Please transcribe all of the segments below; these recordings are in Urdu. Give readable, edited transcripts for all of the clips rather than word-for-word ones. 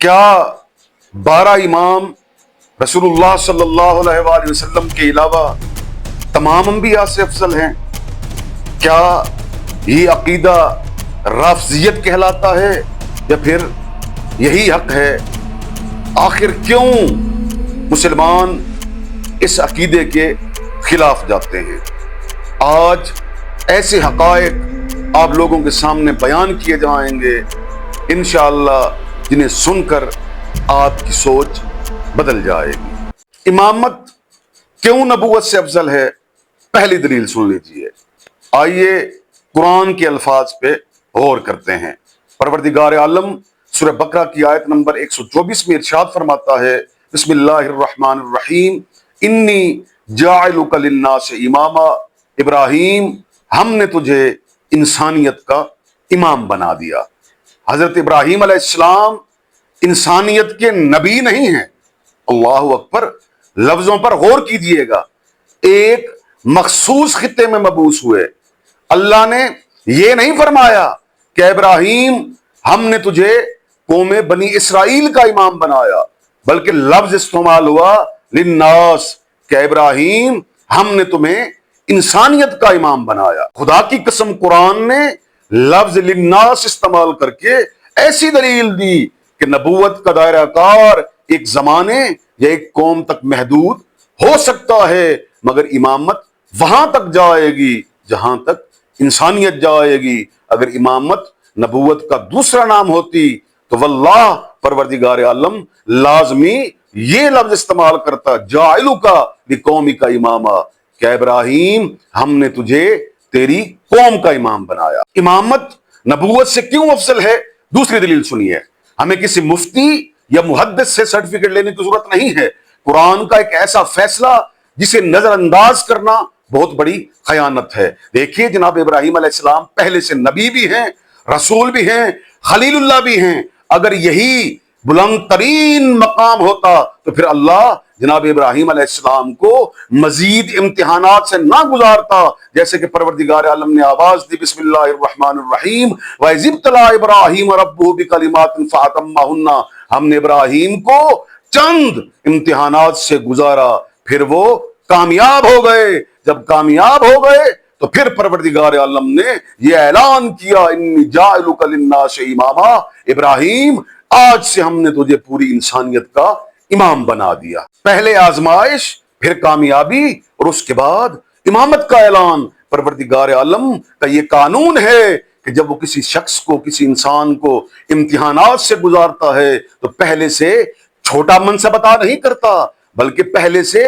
کیا 12 امام رسول صلی اللہ علیہ وآلہ وسلم کے علاوہ تمام انبیاء سے افضل ہیں؟ کیا یہ عقیدہ رافضیت کہلاتا ہے یا پھر یہی حق ہے؟ آخر کیوں مسلمان اس عقیدے کے خلاف جاتے ہیں؟ آج ایسے حقائق آپ لوگوں کے سامنے بیان کیے جائیں گے انشاءاللہ جنہیں سن کر آپ کی سوچ بدل جائے گی۔ امامت کیوں نبوت سے افضل ہے؟ پہلی دلیل سن لیجئے۔ آئیے قرآن کے الفاظ پہ غور کرتے ہیں۔ پروردگار عالم سورہ بقرہ کی آیت نمبر 124 میں ارشاد فرماتا ہے، بسم اللہ الرحمن الرحیم، انی جاعلک للناس اماما، ابراہیم ہم نے تجھے انسانیت کا امام بنا دیا۔ حضرت ابراہیم علیہ السلام انسانیت کے نبی نہیں ہیں۔ اللہ اکبر، لفظوں پر غور کیجئے گا۔ ایک مخصوص خطے میں مبعوث ہوئے۔ اللہ نے یہ نہیں فرمایا کہ ابراہیم ہم نے تجھے قوم بنی اسرائیل کا امام بنایا، بلکہ لفظ استعمال ہوا للناس کہ ابراہیم ہم نے تمہیں انسانیت کا امام بنایا۔ خدا کی قسم قرآن نے لفظ للناس استعمال کر کے ایسی دلیل دی کہ نبوت کا دائرہ کار ایک زمانے یا ایک قوم تک محدود ہو سکتا ہے، مگر امامت وہاں تک جائے گی جہاں تک انسانیت جائے گی۔ اگر امامت نبوت کا دوسرا نام ہوتی تو واللہ پروردگار عالم لازمی یہ لفظ استعمال کرتا، جاعلک لقومک اماما، کہ ابراہیم ہم نے تجھے تیری قوم کا امام بنایا۔ امامت نبوت سے کیوں افضل ہے؟ دوسری دلیل سنیے۔ ہمیں کسی مفتی یا محدث سے سرٹیفکیٹ لینے کی ضرورت نہیں ہے۔ قرآن کا ایک ایسا فیصلہ جسے نظر انداز کرنا بہت بڑی خیانت ہے۔ دیکھیے جناب ابراہیم علیہ السلام پہلے سے نبی بھی ہیں، رسول بھی ہیں، خلیل اللہ بھی ہیں۔ اگر یہی بلند ترین مقام ہوتا تو پھر اللہ جناب ابراہیم علیہ السلام کو مزید امتحانات سے نہ گزارتا، جیسے کہ پروردگار عالم نے آواز دی، بسم اللہ الرحمن الرحیم، وَإِذِ ابْتَلَىٰ إِبْرَاهِيمَ رَبُّهُ بِكَلِمَاتٍ فَأَتَمَّهُنَّ، ہم نے ابراہیم کو چند امتحانات سے گزارا، پھر وہ کامیاب ہو گئے۔ جب کامیاب ہو گئے تو پھر پروردگار عالم نے یہ اعلان کیا، انی جاعلک للناس اماما، ابراہیم آج سے ہم نے تجھے پوری انسانیت کا امام بنا دیا۔ پہلے آزمائش، پھر کامیابی، اور اس کے بعد امامت کا اعلان۔ پروردگار عالم کا یہ قانون ہے کہ جب وہ کسی شخص کو، کسی انسان کو امتحانات سے گزارتا ہے تو پہلے سے چھوٹا منصب عطا نہیں کرتا، بلکہ پہلے سے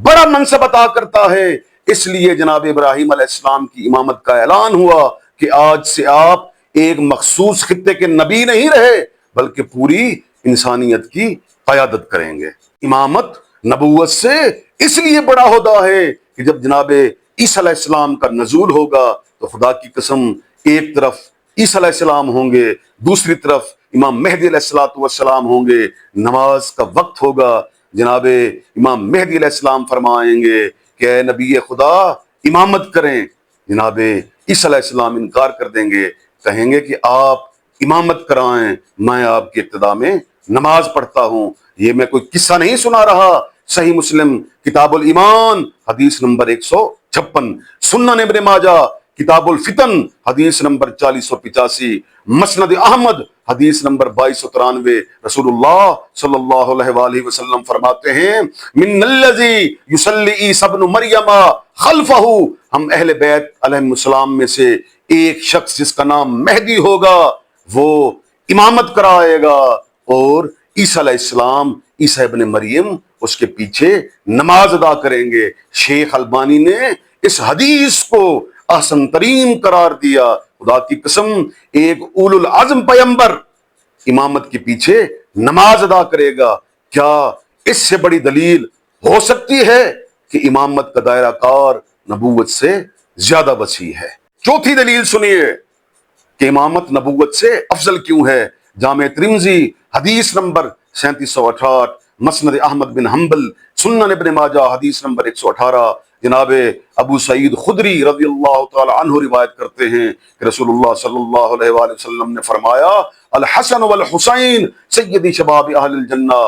بڑا منصب عطا کرتا ہے۔ اس لیے جناب ابراہیم علیہ السلام کی امامت کا اعلان ہوا کہ آج سے آپ ایک مخصوص خطے کے نبی نہیں رہے، بلکہ پوری انسانیت کی قیادت کریں گے۔ امامت نبوت سے اس لیے بڑا عہدہ ہے کہ جب جناب عیسیٰ علیہ السلام کا نزول ہوگا تو خدا کی قسم ایک طرف عیسیٰ علیہ السلام ہوں گے، دوسری طرف امام مہدی علیہ السلام ہوں گے۔ نماز کا وقت ہوگا، جناب امام مہدی علیہ السلام فرمائیں گے کہ اے نبی خدا امامت کریں۔ جناب عیسیٰ علیہ السلام انکار کر دیں گے، کہیں گے کہ آپ امامت کرائیں، میں آپ کی اقتداء میں نماز پڑھتا ہوں۔ یہ میں کوئی قصہ نہیں سنا رہا۔ صحیح مسلم کتاب الایمان حدیث نمبر 156، سنن ابن ماجہ کتاب الفتن حدیث نمبر 4085، مسند احمد حدیث نمبر 2293، رسول اللہ صلی اللہ علیہ وآلہ وسلم فرماتے ہیں، من الذی یصلی عیسی ابن مریم خلفہ، ہم اہل بیت علیہ السلام میں سے ایک شخص جس کا نام مہدی ہوگا وہ امامت کرائے گا، اور عیسیٰ علیہ السلام عیسیٰ ابن مریم اس کے پیچھے نماز ادا کریں گے۔ شیخ البانی نے اس حدیث کو احسن ترین قرار دیا۔ خدا کی قسم ایک اولو العزم پیمبر امامت کے پیچھے نماز ادا کرے گا، کیا اس سے بڑی دلیل ہو سکتی ہے کہ امامت کا دائرہ کار نبوت سے زیادہ وسیع ہے؟ چوتھی دلیل سنیے کہ امامت نبوت سے افضل کیوں ہے۔ جامع ترمذی حدیث نمبر 3768، مسند احمد بن حنبل، سنن ابن ماجہ حدیث نمبر 118، جناب ابو سعید خدری رضی اللہ تعالی عنہ روایت کرتے ہیں کہ رسول اللہ صلی اللہ علیہ وآلہ وسلم نے فرمایا الحسن والحسین سیدی شباب اہل الجنہ،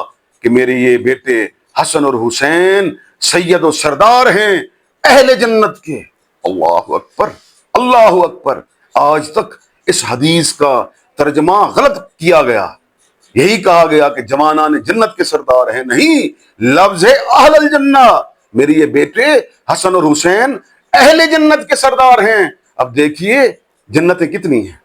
کہ میرے یہ بیٹے حسن اور حسین سید و سردار ہیں اہل جنت کے۔ اللہ اکبر، اللہ اکبر۔ آج تک اس حدیث کا ترجمہ غلط کیا گیا، یہی کہا گیا کہ جوانان جنت کے سردار ہیں، نہیں، لفظ ہے اہل الجنہ، میرے یہ بیٹے حسن اور حسین اہل جنت کے سردار ہیں۔ اب دیکھیے جنتیں کتنی ہیں،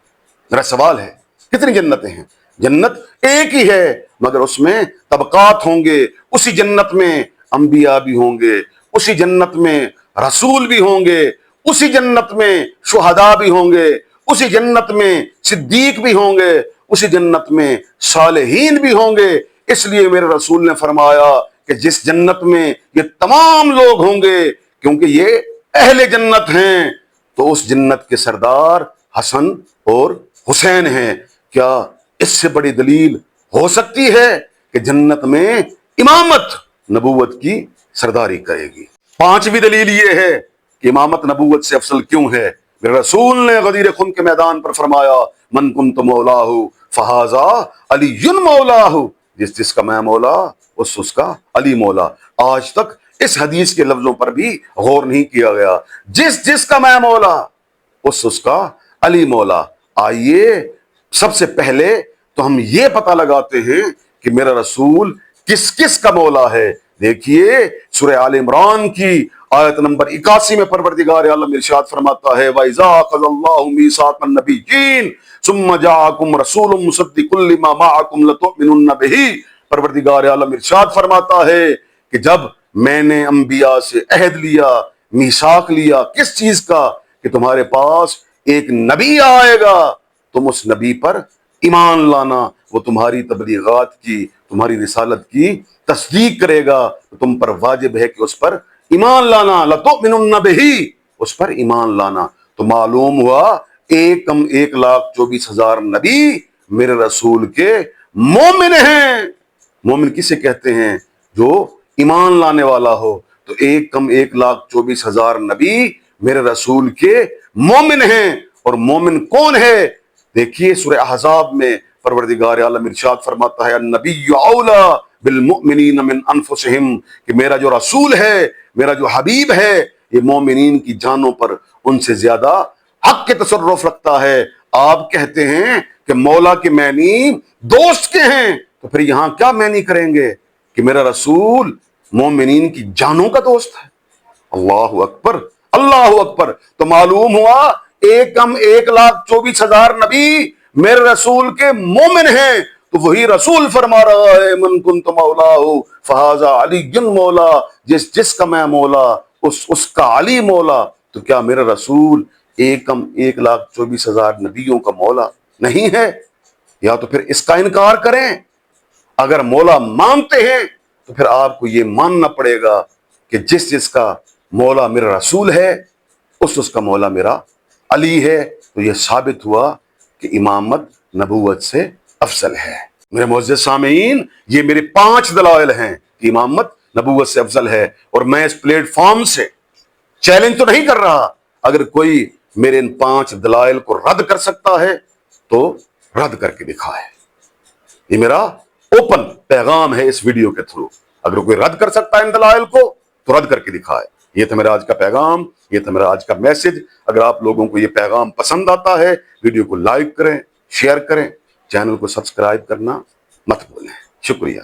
میرا سوال ہے کتنی جنتیں ہیں؟ جنت ایک ہی ہے، مگر اس میں طبقات ہوں گے، اسی جنت میں انبیاء بھی ہوں گے، اسی جنت میں رسول بھی ہوں گے، اسی جنت میں شہداء بھی ہوں گے، اسی جنت میں صدیق بھی ہوں گے، اسی جنت میں صالحین بھی ہوں گے۔ اس لیے میرے رسول نے فرمایا کہ جس جنت میں یہ تمام لوگ ہوں گے کیونکہ یہ اہل جنت ہیں، تو اس جنت کے سردار حسن اور حسین ہیں۔ کیا اس سے بڑی دلیل ہو سکتی ہے کہ جنت میں امامت نبوت کی سرداری کرے گی؟ پانچویں دلیل یہ ہے کہ امامت نبوت سے افضل کیوں ہے۔ میرے رسول نے غدیر خم کے میدان پر فرمایا من کنت مولاہ فہذا علی مولاہ، جس کا میں مولا اس کا علی مولا۔ آج تک اس حدیث کے لفظوں پر بھی غور نہیں کیا گیا، جس کا میں مولا اس کا علی مولا۔ آئیے سب سے پہلے تو ہم یہ پتہ لگاتے ہیں کہ میرا رسول کس کا مولا ہے۔ دیکھیے سورہ آل عمران کی آیت نمبر 81 میں پروردگار عالم ارشاد فرماتا ہے وَإِذَا أَخَذَ اللَّهُ مِيثَاقَ النَّبِيِّينَ ثُمَّ جَاءَكُمْ رَسُولٌ مُصَدِّقٌ لِّمَا مَعَكُمْ لَتُؤْمِنُنَّ بِهِ۔ پروردگار عالم ارشاد فرماتا ہے کہ جب میں نے انبیاء سے عہد لیا، میثاق لیا، کس چیز کا؟ کہ تمہارے پاس ایک نبی آئے گا، تم اس نبی پر ایمان لانا، وہ تمہاری تبلیغات کی، تمہاری رسالت کی تصدیق کرے گا، تو تم پر واجب ہے کہ اس پر ایمان لانا، لَتُؤْمِنُنَّ بِهِ، اس پر ایمان لانا۔ تو معلوم ہوا 1,24,000 نبی میرے رسول کے مومن ہیں۔ مومن کسے کہتے ہیں؟ جو ایمان لانے والا ہو۔ تو 1,24,000 نبی میرے رسول کے مومن ہیں۔ اور مومن کون ہے؟ دیکھیے سورہ احزاب میں پروردگار عالم ارشاد فرماتا ہے النبی اولا بالمؤمنین من انفسہم، کہ میرا جو رسول ہے، میرا جو حبیب ہے، یہ مومنین کی جانوں پر ان سے زیادہ حق کے تصرف رکھتا ہے۔ آپ کہتے ہیں کہ مولا کے معنی دوست کے ہیں، تو پھر یہاں کیا معنی کریں گے کہ میرا رسول مومنین کی جانوں کا دوست ہے؟ اللہ اکبر، اللہ اکبر۔ تو معلوم ہوا 1,24,000 نبی میرے رسول کے مومن ہیں۔ تو وہی رسول فرما رہا ہے من کنت مولاہ فہذا علی مولا، جس کا میں مولا اس کا علی مولا۔ تو کیا میرا رسول 1,24,000 نبیوں کا مولا نہیں ہے؟ یا تو پھر اس کا انکار کریں۔ اگر مولا مانتے ہیں تو پھر آپ کو یہ ماننا پڑے گا کہ جس کا مولا میرا رسول ہے اس کا مولا میرا علی ہے۔ تو یہ ثابت ہوا کہ امامت نبوت سے افضل ہے۔ میرے معزز سامعین، یہ میرے 5 دلائل ہیں کہ امامت نبوت سے افضل ہے، اور میں اس پلیٹ فارم سے چیلنج تو نہیں کر رہا، اگر کوئی میرے ان 5 دلائل کو رد کر سکتا ہے تو رد کر کے دکھائے۔ یہ میرا اوپن پیغام ہے اس ویڈیو کے تھرو، اگر کوئی رد کر سکتا ہے ان دلائل کو تو رد کر کے دکھائے۔ یہ تھا میرا آج کا پیغام، یہ تھا میرا آج کا میسج۔ اگر آپ لوگوں کو یہ پیغام پسند آتا ہے، ویڈیو کو لائک کریں، شیئر کریں، چینل کو سبسکرائب کرنا مت بھولیں۔ شکریہ۔